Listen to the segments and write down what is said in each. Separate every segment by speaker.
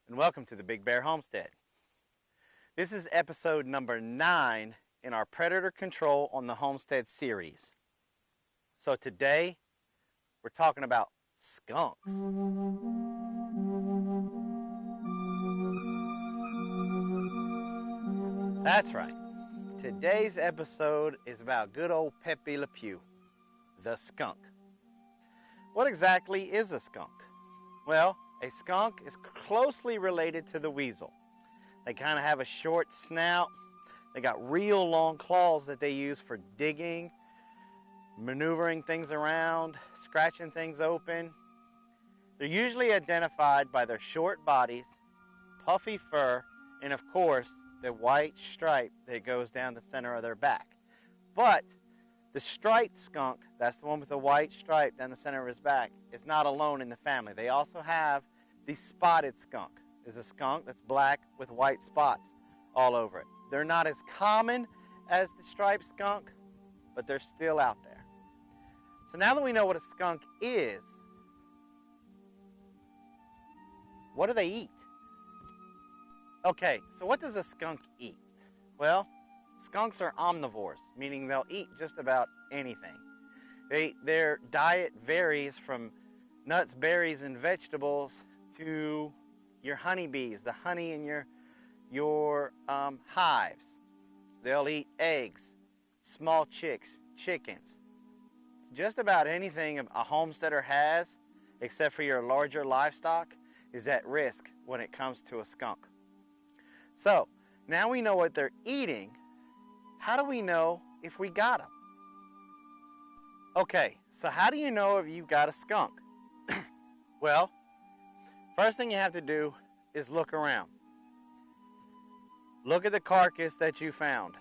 Speaker 1: and welcome to the Big Bear Homestead. This is episode number 9 in our Predator Control on the Homestead series. So today, we're talking about skunks. That's right. Today's episode is about good old Pepe Le Pew, the skunk. What exactly is a skunk? Well, a skunk is closely related to the weasel. They kind of have a short snout. They got real long claws that they use for digging, maneuvering things around, scratching things open. They're usually identified by their short bodies, puffy fur, and of course, the white stripe that goes down the center of their back. But the striped skunk, that's the one with the white stripe down the center of his back, is not alone in the family. They also have the spotted skunk. It's a skunk that's black with white spots all over it. They're not as common as the striped skunk, but they're still out there. So now that we know what a skunk is, what do they eat? Okay, so what does a skunk eat? Well, skunks are omnivores, meaning they'll eat just about anything. Their diet varies from nuts, berries, and vegetables to your honeybees, the honey in your hives. They'll eat eggs, small chicks, chickens. Just about anything a homesteader has, except for your larger livestock, is at risk when it comes to a skunk. So, now we know what they're eating. How do we know if we got them? Okay, so how do you know if you've got a skunk? Well, first thing you have to do is look around. Look at the carcass that you found.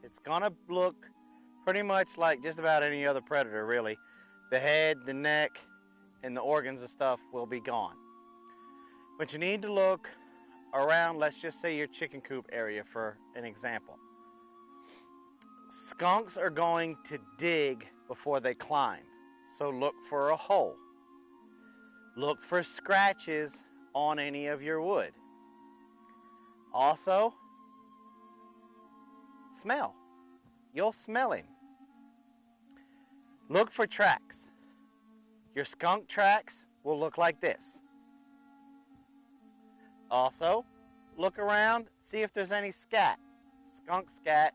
Speaker 1: It's going to look pretty much like just about any other predator, really. The head, the neck, and the organs and stuff will be gone. But you need to look around, let's just say your chicken coop area for an example. Skunks are going to dig before they climb, so look for a hole. Look for scratches on any of your wood. Also, smell. You'll smell him. Look for tracks. Your skunk tracks will look like this. Also, look around, see if there's any scat. Skunk scat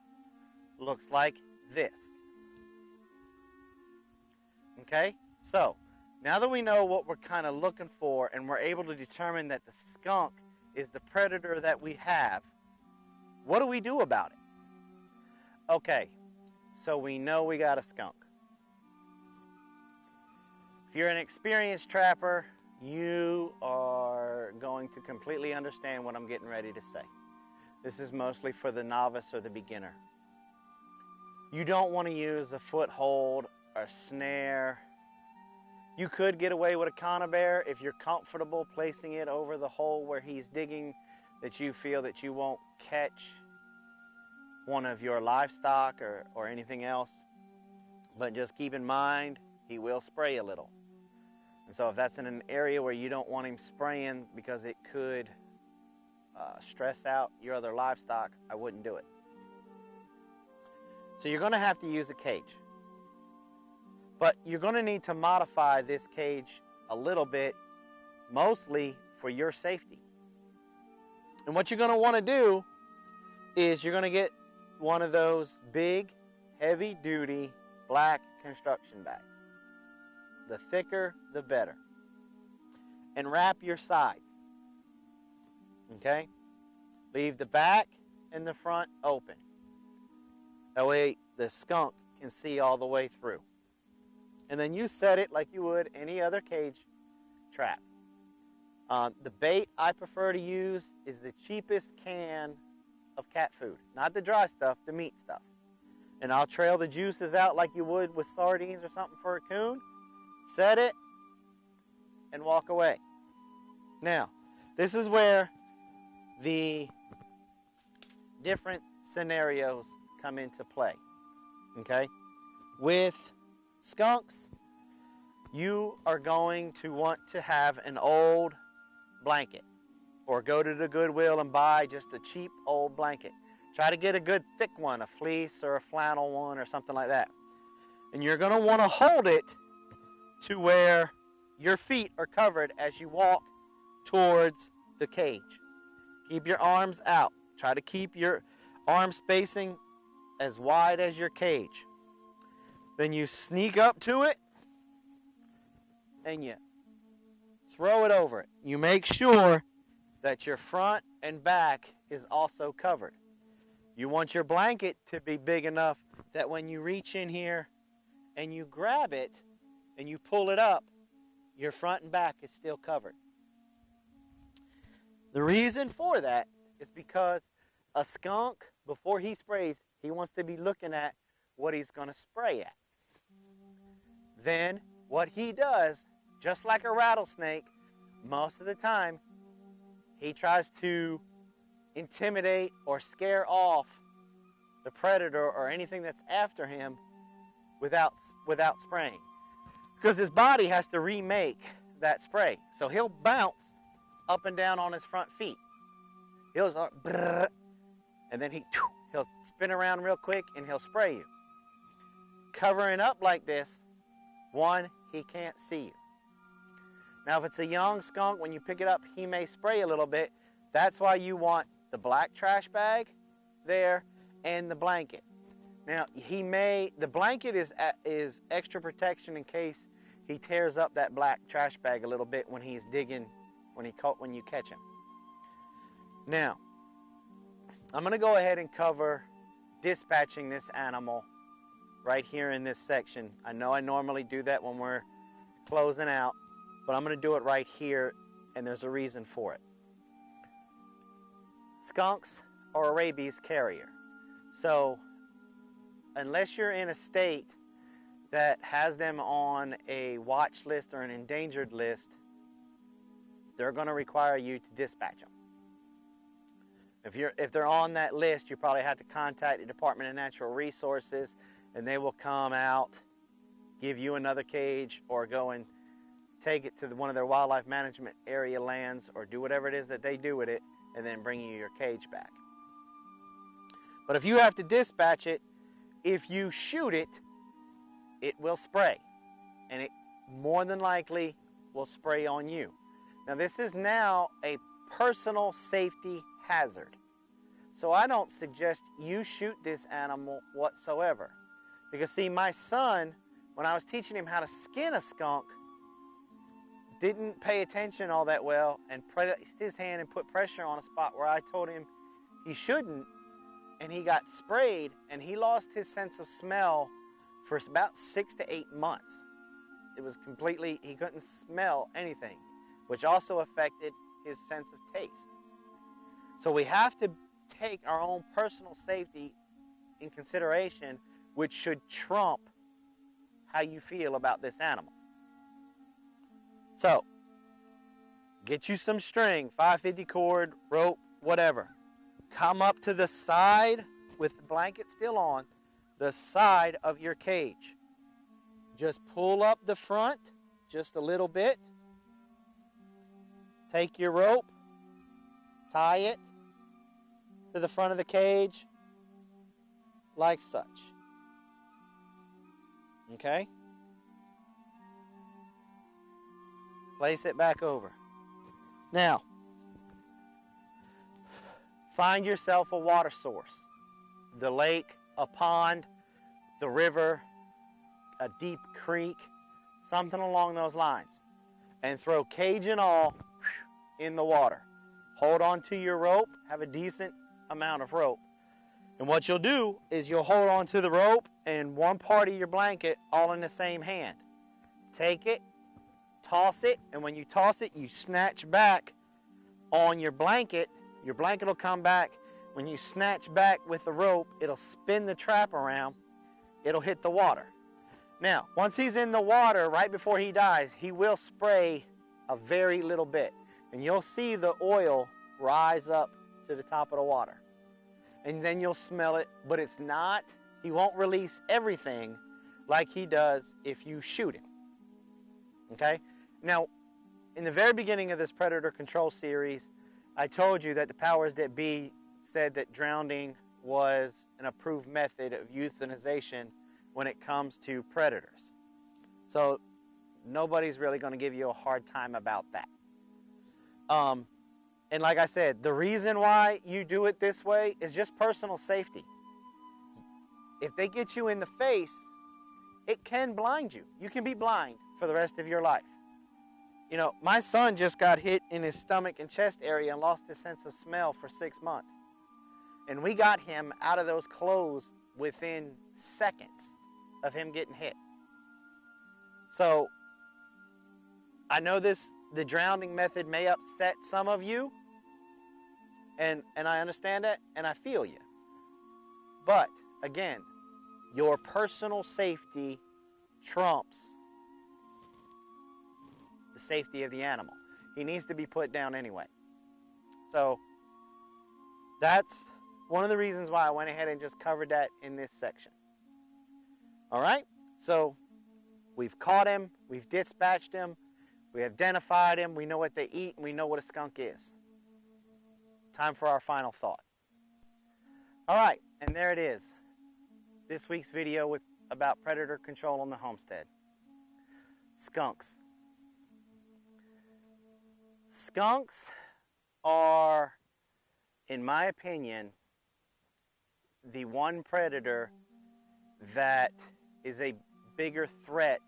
Speaker 1: looks like this. Okay, so now that we know what we're kind of looking for and we're able to determine that the skunk is the predator that we have, what do we do about it? Okay, so we know we got a skunk. If you're an experienced trapper, you are going to completely understand what I'm getting ready to say. This is mostly for the novice or the beginner. You don't want to use a foothold or snare. You could get away with a conibear if you're comfortable placing it over the hole where he's digging, that you feel that you won't catch one of your livestock or anything else. But just keep in mind, he will spray a little. And so if that's in an area where you don't want him spraying because it could stress out your other livestock, I wouldn't do it. So you're going to have to use a cage. But you're going to need to modify this cage a little bit, mostly for your safety. And what you're going to want to do is you're going to get one of those big, heavy-duty black construction bags. The thicker, the better. And wrap your sides. Okay? Leave the back and the front open. That way the skunk can see all the way through. And then you set it like you would any other cage trap. The bait I prefer to use is the cheapest can of cat food. Not the dry stuff, the meat stuff. And I'll trail the juices out like you would with sardines or something for a coon. Set it and walk away. Now, this is where the different scenarios come into play. Okay? With skunks, you are going to want to have an old blanket. or go to the Goodwill and buy just a cheap old blanket. Try to get a good thick one, a fleece or a flannel one or something like that. And you're going to want to hold it to where your feet are covered as you walk towards the cage. Keep your arms out. Try to keep your arm spacing as wide as your cage. Then you sneak up to it and you throw it over it. You make sure that your front and back is also covered. You want your blanket to be big enough that when you reach in here and you grab it and you pull it up, your front and back is still covered. The reason for that is because a skunk, before he sprays, he wants to be looking at what he's going to spray at. Then what he does, just like a rattlesnake, most of the time, he tries to intimidate or scare off the predator or anything that's after him without spraying. Because his body has to remake that spray. So he'll bounce up and down on his front feet. He'll start, and then he'll spin around real quick and he'll spray you. Covering up like this, one, he can't see you. Now, if it's a young skunk, when you pick it up, he may spray a little bit. That's why you want the black trash bag there and the blanket. Now, the blanket is extra protection in case he tears up that black trash bag a little bit when he's digging, when you catch him. Now, I'm going to go ahead and cover dispatching this animal right here in this section. I know I normally do that when we're closing out, but I'm going to do it right here, and there's a reason for it. Skunks are a rabies carrier. So, unless you're in a state that has them on a watch list or an endangered list, they're going to require you to dispatch them. If they're on that list, you probably have to contact the Department of Natural Resources, and they will come out, give you another cage, or go and take it to one of their wildlife management area lands, or do whatever it is that they do with it, and then bring you your cage back. But if you have to dispatch it, if you shoot it, it will spray, and it more than likely will spray on you. Now, this is now a personal safety hazard. So I don't suggest you shoot this animal whatsoever. Because see, my son, when I was teaching him how to skin a skunk, didn't pay attention all that well and placed his hand and put pressure on a spot where I told him he shouldn't, and he got sprayed, and he lost his sense of smell for about 6 to 8 months. It was completely, he couldn't smell anything, which also affected his sense of taste. So we have to take our own personal safety in consideration, which should trump how you feel about this animal. So, get you some string, 550 cord, rope, whatever. Come up to the side with the blanket still on, the side of your cage. Just pull up the front just a little bit. Take your rope, tie it to the front of the cage like such. Okay? Place it back over. Now, find yourself a water source. The lake, a pond, the river, a deep creek, something along those lines. And throw cage and all in the water. Hold on to your rope. Have a decent amount of rope. And what you'll do is you'll hold on to the rope and one part of your blanket all in the same hand. Take it, toss it, and when you toss it, you snatch back on your blanket. Your blanket will come back. When you snatch back with the rope, it'll spin the trap around. It'll hit the water. Now, once he's in the water, right before he dies, he will spray a very little bit. And you'll see the oil rise up to the top of the water. And then you'll smell it, but it's not, he won't release everything like he does if you shoot him. Okay? Now, in the very beginning of this predator control series, I told you that the powers that be said that drowning was an approved method of euthanization when it comes to predators. So nobody's really going to give you a hard time about that. And like I said, the reason why you do it this way is just personal safety. If they get you in the face, it can blind you. You can be blind for the rest of your life. You know, my son just got hit in his stomach and chest area and lost his sense of smell for 6 months. And we got him out of those clothes within seconds of him getting hit. So, I know the drowning method may upset some of you, and I understand that, and I feel you. But, again, your personal safety trumps the safety of the animal. He needs to be put down anyway. So, that's one of the reasons why I went ahead and just covered that in this section. All right? So, we've caught him, we've dispatched him, we identified him, we know what they eat, and we know what a skunk is. Time for our final thought. All right, and there it is. This week's video about predator control on the homestead. Skunks. Skunks are, in my opinion, the one predator that is a bigger threat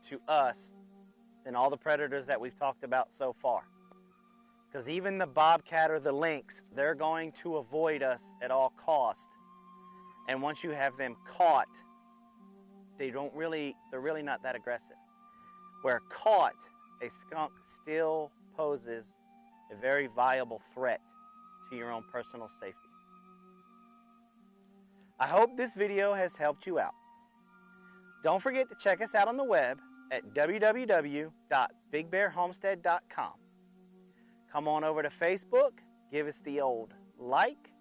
Speaker 1: to us than all the predators that we've talked about so far. Because even the bobcat or the lynx, they're going to avoid us at all costs. And once you have them caught, they're really not that aggressive. Where caught, a skunk still poses a very viable threat to your own personal safety. I hope this video has helped you out. Don't forget to check us out on the web at www.bigbearhomestead.com. Come on over to Facebook, give us the old like.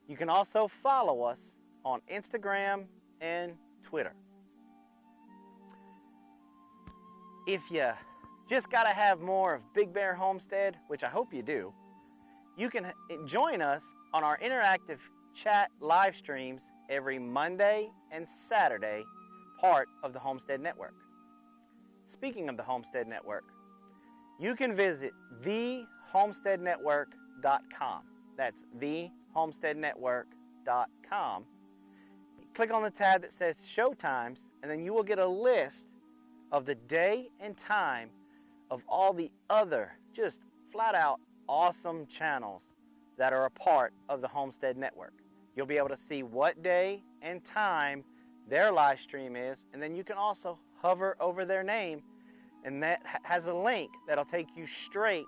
Speaker 1: You can also follow us on Instagram and Twitter. If you just got to have more of Big Bear Homestead, which I hope you do, you can join us on our interactive chat live streams every Monday and Saturday, part of the Homestead Network. Speaking of the Homestead Network, you can visit thehomesteadnetwork.com. That's thehomesteadnetwork.com. Click on the tab that says Show Times, and then you will get a list of the day and time of all the other just flat out awesome channels that are a part of the Homestead Network. You'll be able to see what day and time their live stream is, and then you can also hover over their name, and that has a link that'll take you straight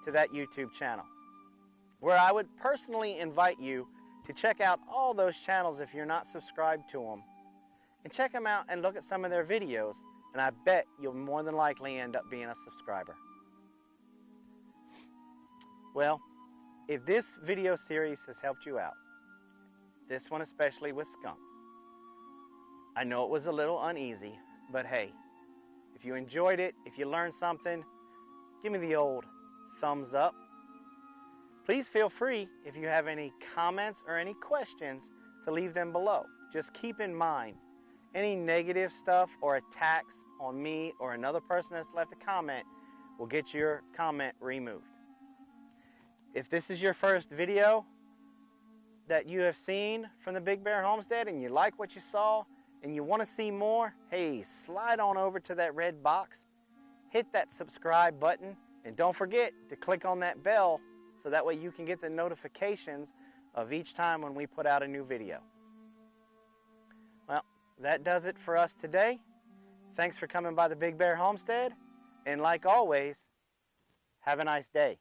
Speaker 1: to that YouTube channel, where I would personally invite you to check out all those channels if you're not subscribed to them, and check them out and look at some of their videos, and I bet you'll more than likely end up being a subscriber. Well, if this video series has helped you out, this one especially with skunks, I know it was a little uneasy, but hey, if you enjoyed it, if you learned something, give me the old thumbs up. Please feel free, if you have any comments or any questions, to leave them below. Just keep in mind, any negative stuff or attacks on me or another person that's left a comment will get your comment removed. If this is your first video that you have seen from the Big Bear Homestead and you like what you saw and you want to see more, hey, slide on over to that red box, hit that subscribe button, and don't forget to click on that bell so that way you can get the notifications of each time when we put out a new video. Well, that does it for us today. Thanks for coming by the Big Bear Homestead, and like always, have a nice day.